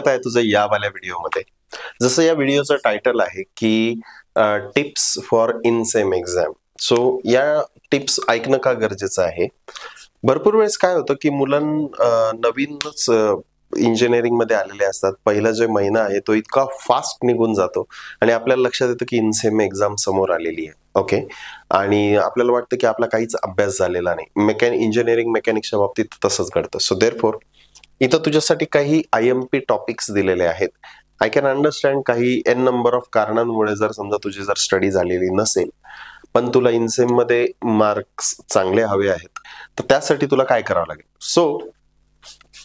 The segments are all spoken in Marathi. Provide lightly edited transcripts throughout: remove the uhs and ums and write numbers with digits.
स्वागत आहे तुझं यावाल्या व्हिडिओमध्ये. जसं या व्हिडिओचं टायटल आहे की tips for in same exam. So या टिप्स ऐकणं का गरजेचं आहे? भरपूर वेळेस काय होतं की नवीनच इंजिनिअरिंग मध्ये आलेले असतात. पहिला जो महिना आहे तो इतका फास्ट निघून जातो आणि आपल्याला लक्षात येतं की इन सेम एक्झाम समोर आलेली आहे. ओके, आणि आपल्याला वाटतं की आपला काहीच अभ्यास झालेला नाही. इंजिनिअरिंग मेकॅनिक्सच्या बाबतीत तसंच घडतं. सो देअरफॉर इथं तुझ्यासाठी काही IMP टॉपिक्स दिलेले आहेत. आय कॅन अंडरस्टँड काही n नंबर ऑफ कारणांमुळे जर समजा तुझी जर स्टडी झालेली नसेल, पण तुला इनसेम मध्ये मार्क्स चांगले हवे आहेत, तर त्यासाठी तुला काय करावं लागेल? सो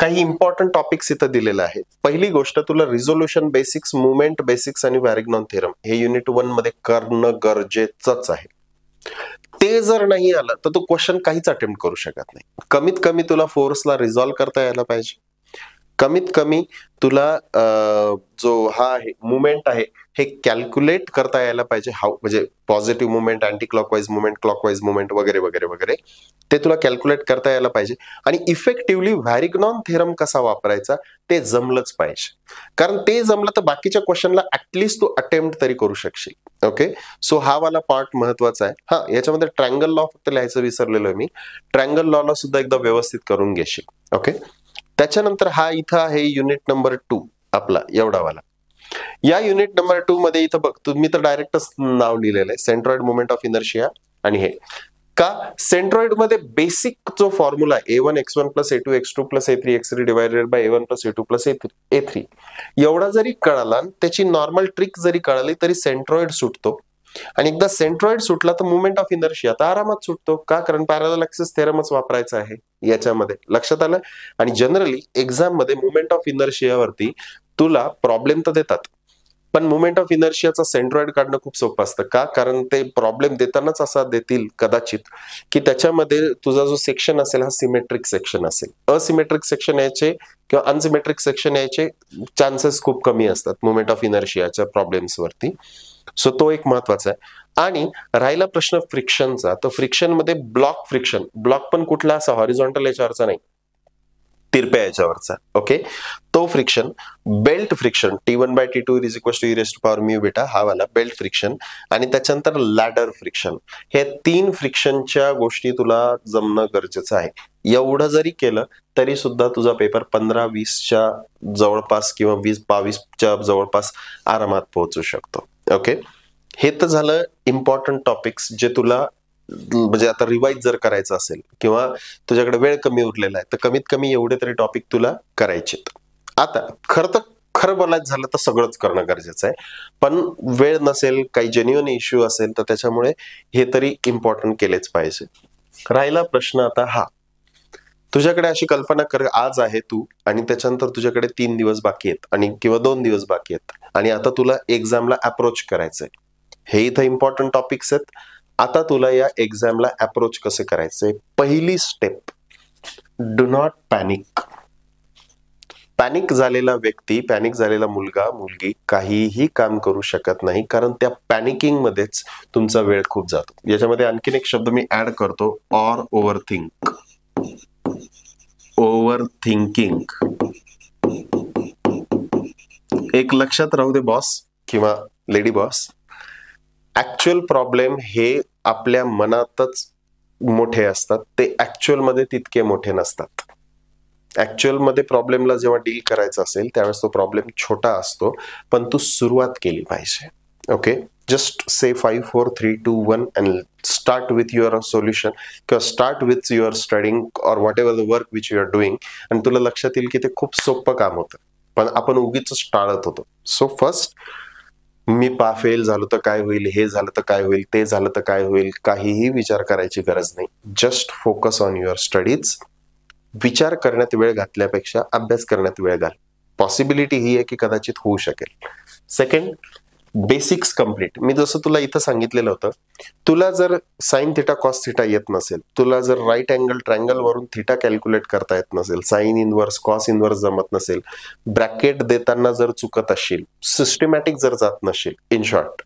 काही इम्पॉर्टंट टॉपिक्स इथं दिलेले आहेत. पहिली गोष्ट, तुला रिझोल्युशन बेसिक्स, मुवमेंट बेसिक्स आणि वॅरिग्नॉन थेरम हे युनिट 1 मध्ये करणं गरजेचंच आहे. ते जर नाही आलं तर तू क्वेश्चन काहीच अटेम्प्ट करू शकत नाही. कमीत कमी तुला फोर्सला रिझॉल्व्ह करता यायला पाहिजे. कमीत कमी तुला जो हा आहे मुवमेंट आहे हे कॅल्क्युलेट करता यायला पाहिजे. म्हणजे positive movement, anti clockwise movement, clockwise movement वगैरे वगैरे वगैरे ते तुला कॅल्क्युलेट करता यायला पाहिजे. आणि इफेक्टिव्हली व्हॅरिग्नॉन थेरम कसा वापरायचा ते जमलंच पाहिजे. कारण ते जमलं तर बाकीच्या क्वेश्चनला ऍटलिस्ट तू अटेम्प्ट तरी करू शकशील. ओके, सो हा वाला पार्ट महत्वाचा आहे. हा, याच्यामध्ये ट्रायंगल लॉ फक्त लिहायचं विसरलेलो आहे मी. ट्रायंगल लॉला सुद्धा एकदा व्यवस्थित करून घेशील. ओके, त्याच्यानंतर हा इथं आहे युनिट नंबर 2 आपला एवढावाला. या युनिट नंबर 2 मध्ये इथं बघ, तुम्ही तर डायरेक्टच नाव लिहिलेलं आहे, सेंट्रॉइड मोमेंट ऑफ इनर्शिया. आणि हे का सेंट्रॉइड मध्ये बेसिक जो फॉर्म्युला आहे A1 x1 plus A2 x2 plus A3 x3 divided by A1 plus A2 plus A3 एवढा जरी कळाला, त्याची नॉर्मल ट्रिक जरी कळाली तरी सेंट्रॉइड सुटतो. आणि एकदा सेंट्रॉइड सुटला तर मुवमेंट ऑफ इनर्शिया तर आरामात सुटतो. का? कारण पॅरलल ऍक्सिस थेरमच वापरायचा आहे याच्यामध्ये. लक्षात आलं? आणि जनरली एक्झाम मध्ये मुवमेंट ऑफ इनर्शियावरती तुला प्रॉब्लेम तर देतात, पण मुवमेंट ऑफ इनर्शियाचा सेंट्रॉइड काढणं खूप सोपं असतं. का? कारण ते प्रॉब्लेम देतानाच असा देतील कदाचित की त्याच्यामध्ये तुझा जो सेक्शन असेल हा सिमेट्रिक सेक्शन असेल. असिमेट्रिक सेक्शन यायचे किंवा अनसिमेट्रिक सेक्शन यायचे चान्सेस खूप कमी असतात मुवमेंट ऑफ इनर्शियाच्या प्रॉब्लेम्स वरती. सो तो एक महत्वाचा आहे. आणि राहिला प्रश्न फ्रिक्शनचा, तर फ्रिक्शन मध्ये ब्लॉक फ्रिक्शन, ब्लॉक पण कुठला असा हॉरिझॉन्टल याच्यावरचा नाही, तिरप्या याच्यावरचा. ओके, तो friction. Belt friction T1/T2 is equal to e raised to power mu beta, हा वाला बेल्ट फ्रिक्शन. आणि त्याच्यानंतर लॅडर फ्रिक्शन. हे 3 फ्रिक्शनच्या गोष्टी तुला जमणं गरजेचं आहे. एवढं जरी केलं तरी सुद्धा तुझा पेपर 15-20च्या जवळपास किंवा 20-22च्या जवळपास आरामात पोहोचू शकतो. ओके, हे तर झालं इम्पॉर्टंट टॉपिक्स जे तुला म्हणजे आता रिवाइज जर करायचं असेल किंवा तुझ्याकडे वेळ कमी उरलेला आहे तर कमीत कमी एवढे तरी टॉपिक तुला करायचे. आता खरं बोलायचं झालं तर सगळंच करणं गरजेचं आहे, पण वेळ नसेल, काही जेन्युइन इश्यू असेल तर त्याच्यामुळे हे तरी इम्पॉर्टंट केलेच पाहिजे. राहिला प्रश्न आता हा, तुझ्याकडे अशी कल्पना कर, आज आहे तू आणि त्याच्यानंतर तुझ्याकडे 3 दिवस बाकी आहेत आणि किंवा 2 दिवस बाकी आहेत आणि आता तुला एक्झामला अप्रोच करायचंय. हे इथं इम्पॉर्टंट टॉपिक्स आहेत. आता तुला या एक्झामला अप्रोच कसे करायचे? पहिली step, do not panic. Panic झालेला व्यक्ती, पॅनिक झालेला मुलगा मुलगी काहीही काम करू शकत नाही, कारण त्या पॅनिकिंग मध्येच तुमचा वेळ खूप जातो. याच्यामध्ये आणखीन एक शब्द मी ऍड करतो, ऑर ओव्हरथिंक. Over thinking. एक लक्षात राहू दे बॉस किंवा लेडी बॉस, ऍक्च्युअल प्रॉब्लेम हे आपल्या मनातच मोठे असतात, ते ऍक्च्युअल मध्ये तितके मोठे नसतात. ऍक्च्युअल मध्ये प्रॉब्लेमला जेव्हा डील करायचा असेल त्यावेळेस तो प्रॉब्लेम छोटा असतो, पण तू सुरुवात केली पाहिजे. Okay, just say 5 4 3 2 1 and start with your solution किंवा start with your studying or whatever the work which you are doing. आणि तुला लक्षात येईल की ते खूप सोपं काम होतं, पण आपण उगीच टाळत होतो. सो फर्स्ट, मी फेल झालो तर काय होईल, हे झालं तर काय होईल, ते झालं तर काय होईल, काहीही विचार करायची गरज नाही. Just focus on your studies. विचार करण्यात वेळ घातल्यापेक्षा अभ्यास करण्यात वेळ घाल. पॉसिबिलिटी ही आहे की कदाचित होऊ शकेल. Second, basics complete. मी जसं तुला इथं सांगितलेलं होतं, तुला जर साइन थिटा कॉस थिटा येत नसेल, तुला जर राईट अँगल ट्रायंगल वरून थिटा कॅल्क्युलेट करता येत नसेल, साइन इनवर्स कॉस इनवर्स जमत नसेल, ब्रॅकेट देताना जर चुकत असशील, सिस्टमॅटिक जर जात नसेल, इन शॉर्ट,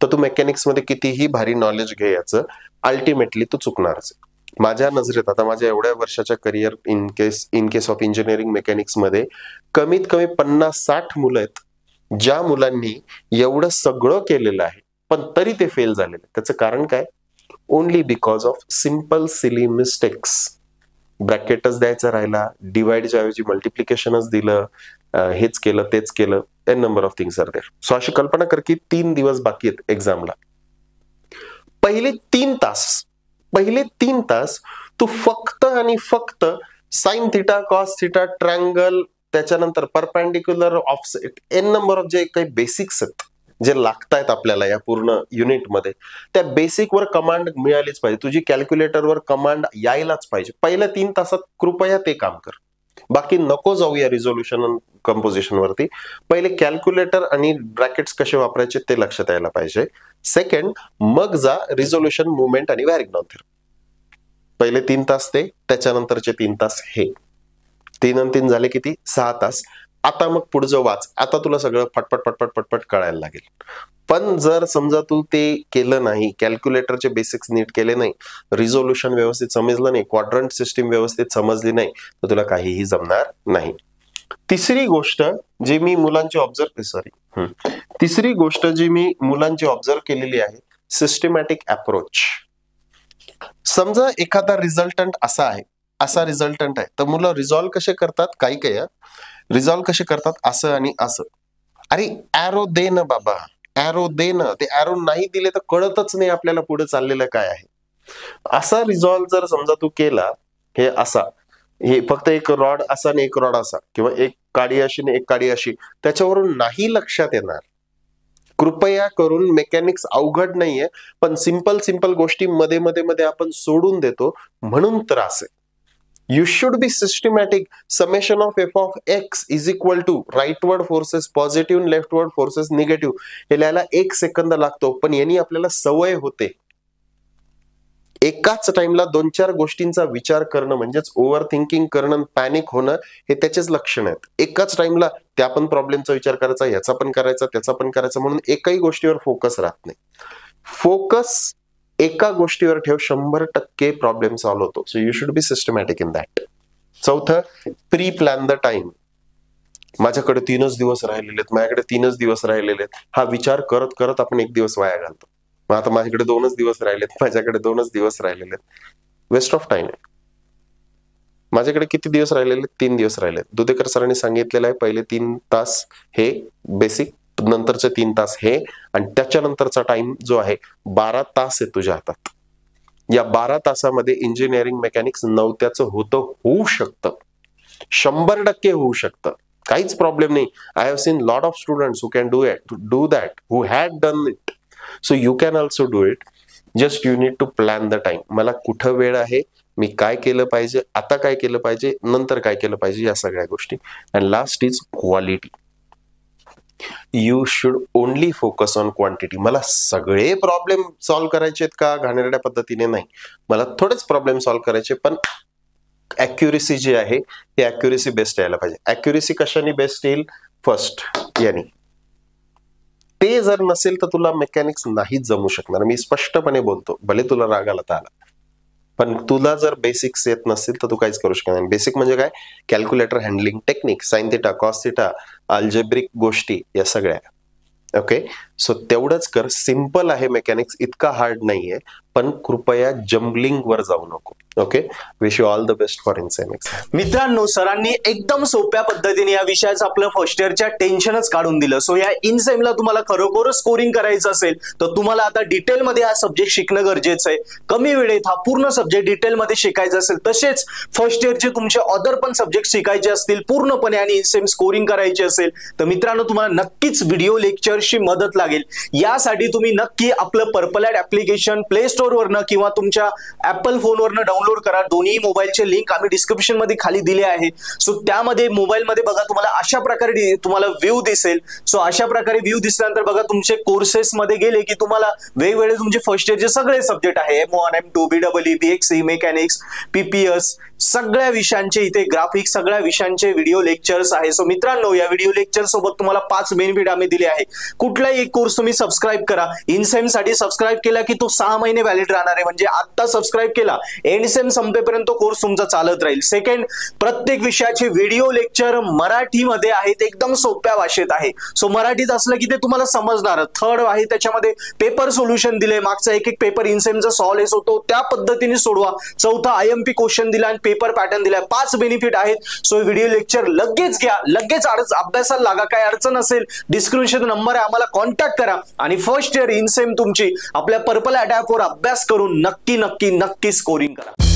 तर तू मेकॅनिक्स मध्ये कितीही भारी नॉलेज घे, याचं अल्टिमेटली तू चुकणारच. माझ्या नजरेत आता माझ्या एवढ्या वर्षाच्या career in case of engineering mechanics मध्ये कमीत कमी 50-60 मुलं आहेत ज्या मुलांनी एवढं सगळं केलेलं आहे पण तरी ते फेल झालेले. त्याचं कारण काय? Only because of simple silly mistakes. ब्रॅकेटच द्यायचा राहिला, डिवाइडच्या ऐवजी मल्टिप्लिकेशनच दिलं, हेच केलं तेच केलं, n number of things are there. So अशी कल्पना कर की 3 दिवस बाकी आहेत एक्झामला. पहिले 3 तास तू फक्त आणि फक्त sine theta, cos theta, triangle, त्याच्यानंतर perpendicular, offset, n number of जे काही बेसिक्स आहेत जे लागतायत आपल्याला या पूर्ण युनिटमध्ये, त्या बेसिक वर कमांड मिळालीच पाहिजे. तुझी कॅल्क्युलेटरवर कमांड यायलाच पाहिजे. पहिल्या 3 तासात कृपया ते काम कर. बाकी नको जाऊया रिझोल्युशन आणि कंपोजिशन वरती. पहिले कॅल्क्युलेटर आणि ब्रॅकेट्स कसे वापरायचे ते लक्षात यायला पाहिजे. सेकंड, मग जा रिझोल्युशन, मुवमेंट आणि वॅरिग्नॉन थेरम. पहिले 3 तास ते, त्याच्यानंतरचे 3 तास हे. 3 आणि 3 झाले किती? 6 तास. आता मग पुढचं वाच. आता तुला सगळं फटफट फटफट फटफट कळायला लागेल. पण जर समजा तू ते केलं नाही, कॅल्क्युलेटरचे बेसिक्स नीट केले नाही, रिझोल्युशन व्यवस्थित समजलं नाही, क्वाड्रंट सिस्टीम व्यवस्थित समजली नाही, तर तुला काहीही जमणार नाही. तिसरी गोष्ट जी मी मुलांची ऑब्झर्व केलेली आहे, सिस्टमॅटिक अप्रोच. समजा एखादा रिझल्टंट असा रिझल्टंट आहे, तर मुलं रिझॉल्व कसे करतात? काही रिझॉल्व कसे करतात? असं आणि असं. अरे ॲरो दे ना बाबा, ॲरो दे ना. ते ॲरो नाही दिले तर कळतच नाही आपल्याला पुढे चाललेलं काय आहे. असा रिझॉल्व जर समजा तू केला, हे असा, हे फक्त एक रॉड असा आणि एक रॉड असा, किंवा एक काडी अशी आणि एक काडी अशी, त्याच्यावरून नाही लक्षात येणार. कृपया करून, मेकॅनिक्स अवघड नाहीये, पण सिंपल गोष्टी मध्ये मध्ये मध्ये आपण सोडून देतो म्हणून त्रास आहे. You should be systematic. Summation of f of x is equal to rightward forces positive and leftward forces negative. हे लिहायला 1 सेकंद लागतो, पण यांनी आपल्याला सवय होते. एकाच टाइमला 2-4 गोष्टींचा विचार करणं म्हणजेच ओव्हर थिंकिंग करणं, पॅनिक होणं, हे त्याचेच लक्षण आहेत. एकाच टाइमला त्या पण प्रॉब्लेमचा विचार करायचा, याचा पण करायचा, त्याचा पण करायचा, म्हणून एकही गोष्टीवर फोकस राहत नाही. फोकस एका गोष्टीवर ठेव, 100% प्रॉब्लेम सॉल्व्ह होतो. So you should be systematic in that. चौथं, प्री प्लॅन द टाइम. माझ्याकडे 3च दिवस राहिलेले आहेत, माझ्याकडे 3च दिवस राहिलेले आहेत, हा विचार करत करत आपण 1 दिवस वाया घालतो. मग आता माझ्याकडे 2च दिवस राहिलेत, माझ्याकडे 2च दिवस राहिलेले आहेत. वेस्ट ऑफ टाइम आहे. माझ्याकडे किती दिवस राहिलेले? 3 दिवस राहिलेत. दुधेकर सरांनी सांगितलेलं आहे, पहिले 3 तास हे बेसिक, नंतरचे 3 तास हे, आणि त्याच्यानंतरचा टाइम जो आहे 12 तास आहे तुझ्या हातात. या 12 तासामध्ये इंजिनिअरिंग मेकॅनिक्स नवत्याचं होऊ शकतं, 100% होऊ शकतं, काहीच प्रॉब्लेम नाही. I have seen lot of students who can do that, who had done it. So you can also do it. Just you need to plan the time. मला कुठं वेळ आहे, मी काय केलं पाहिजे, आता काय केलं पाहिजे, नंतर काय केलं पाहिजे, या सगळ्या गोष्टी. And last is quality. You should only focus on quantity. मला सगळे प्रॉब्लेम सॉल्व्ह करायचे आहेत का घाणेरड्या पद्धतीने? नाही, मला थोडेच प्रॉब्लेम सॉल्व्ह करायचे, पण ॲक्युरेसी जी आहे ती ॲक्युरेसी बेस्ट यायला पाहिजे. ॲक्युरेसी कशाने बेस्ट येईल? फर्स्ट याने. ते जर नसेल तर तुला मेकॅनिक्स नाहीच जमू शकणार. मी स्पष्टपणे बोलतो, भले तुला राग आला तर आला, पण तुला जर बेसिक्स येत नसेल तर तू काहीच करू शकणार नाही. बेसिक म्हणजे काय? Calculator handling technique, sign theta, cos theta, algebraic गोष्टी, या सगळ्या. ओके, सो तेवढंच कर. सिंपल आहे मेकॅनिक्स, इतका हार्ड नाहीये, पण कृपया जम्बलिंग वर जाऊ नको. Okay, wish you all the best for insem exam. मित्रांनो, सरांनी एकदम सोप्या पद्धतीने या विषयाचं आपलं फर्स्ट इयरच्या टेन्शनच काढून दिलं. सो या इनसेमला तुम्हाला खरोखरच स्कोरिंग करायचं असेल तर तुम्हाला आता डिटेलमध्ये हा सब्जेक्ट शिकणं गरजेचं आहे. कमी वेळेत हा पूर्ण सब्जेक्ट डिटेलमध्ये शिकायचा असेल, तसेच फर्स्ट इयरचे तुमचे अदर पण सब्जेक्ट शिकायचे असतील पूर्णपणे आणि इनसेम स्कोरिंग करायची असेल, तर मित्रांनो तुम्हाला नक्कीच व्हिडिओ लेक्चरची मदत लागेल. यासाठी तुम्ही नक्की आपलं purple ad application play store वरनं किंवा तुमच्या ऍपल फोनवरनं डाउनलोड करा. दोन्ही मोबाईलचे लिंक आम्ही डिस्क्रिप्शन मध्ये खाली दिले आहे. सो त्यामध्ये मोबाईल मध्ये बघा, तुम्हाला अशा प्रकारे तुम्हाला व्ह्यू दिसेल. सो अशा प्रकारे व्ह्यू दिसल्यानंतर बघा, तुमचे कोर्सेस मध्ये गेले की तुम्हाला वेगवेगळे तुमचे फर्स्ट इयरचे सगळे सब्जेक्ट आहे, M1, M2, BEE, BXC, mechanics, PPS, सगळ्या विषयांचे इथे ग्राफिक, सगळ्या विषयांचे व्हिडिओ लेक्चर्स आहे. सो मित्रांनो, या व्हिडिओ लेक्चर सोबत तुम्हाला 5 बेनिफिट आम्ही दिले आहे. कुठलाही एक कोर्स तुम्ही सबस्क्राईब करा. इनसेम साठी सबस्क्राईब केला की तो 6 महिने व्हॅलिड राहणार आहे. म्हणजे आता सबस्क्राईब केला, एंडसेम संपेपर्यंत कोर्स तुमचा चालत राहील. सेकंड, प्रत्येक विषयाचे व्हिडिओ लेक्चर मराठीमध्ये आहेत, एकदम सोप्या भाषेत आहे. सो मराठीत असलं की ते तुम्हाला समजणार. थर्ड आहे, त्याच्यामध्ये पेपर सोल्युशन दिले, मागचा एक पेपर इनसेमचा सॉल्व्ह होतो त्या पद्धतीने सोडवा. चौथा, IMP क्वेश्चन दिला आणि पेपर पॅटर्न दिलाय. 5 बेनिफिट आहेत. सो व्हिडिओ लेक्चर लगेच घ्या, लगेच अभ्यासाला लागा. काय अडचण असेल डिस्क्रिप्शन नंबर आहे, आम्हाला कॉन्टॅक्ट करा आणि फर्स्ट इयर इनसेम तुमची आपल्या पर्पल ॲप वर अभ्यास करून नक्की स्कोरिंग करा.